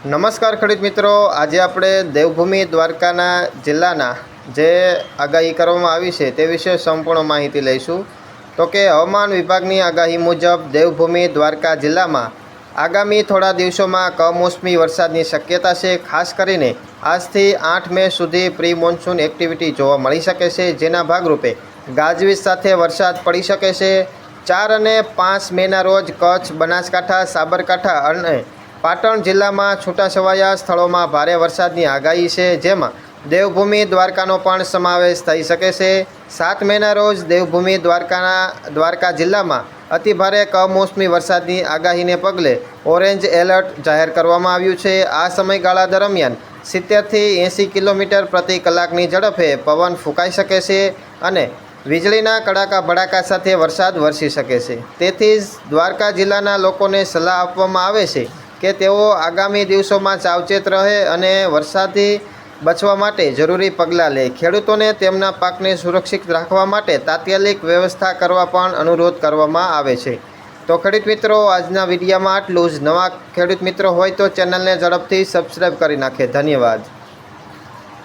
નમસ્કાર ખેડૂત મિત્રો, આજે આપણે દેવભૂમિ દ્વારકાના જિલ્લાના જે આગાહી કરવામાં આવી છે તે વિશે સંપૂર્ણ માહિતી લઈશું। તો કે હવામાન વિભાગની આગાહી મુજબ દેવભૂમિ દ્વારકા જિલ્લામાં આગામી થોડા દિવસોમાં કમોસમી વરસાદની શક્યતા છે। ખાસ કરીને આજથી 8 મે સુધી પ્રી મોન્સૂન એક્ટિવિટી જોવા મળી શકે છે, જેના ભાગરૂપે ગાજવીજ સાથે વરસાદ પડી શકે છે। 4 અને 5 મેના રોજ કચ્છ, બનાસકાંઠા, સાબરકાંઠા અને પાટણ જિલ્લામાં છૂટાછવાયા સ્થળોમાં ભારે વરસાદની આગાહી છે, જેમાં દેવભૂમિ દ્વારકાનો પણ સમાવેશ થઈ શકે છે। 7 મેના રોજ દેવભૂમિ દ્વારકા જિલ્લામાં અતિભારે કમોસમી વરસાદની આગાહીને પગલે ઓરેન્જ એલર્ટ જાહેર કરવામાં આવ્યું છે। આ સમયગાળા દરમિયાન 70થી 80 કિલોમીટર પ્રતિ કલાકની ઝડપે પવન ફૂંકાઈ શકે છે અને વીજળીના કડાકા ભડાકા સાથે વરસાદ વરસી શકે છે। તેથી જ દ્વારકા જિલ્લાના લોકોને સલાહ આપવામાં આવે છે કે તેઓ આગામી દિવસોમાં સાવચેત રહે અને વરસાદથી બચવા માટે જરૂરી પગલાં લે। ખેડૂતોને તેમના પાકને સુરક્ષિત રાખવા માટે તાત્કાલિક વ્યવસ્થા કરવા પણ અનુરોધ કરવામાં આવે છે। તો ખેડૂત મિત્રો, આજના વિડીયોમાં આટલું જ। નવા ખેડૂત મિત્રો હોય તો ચેનલને ઝડપથી સબસ્ક્રાઈબ કરી નાખે। ધન્યવાદ।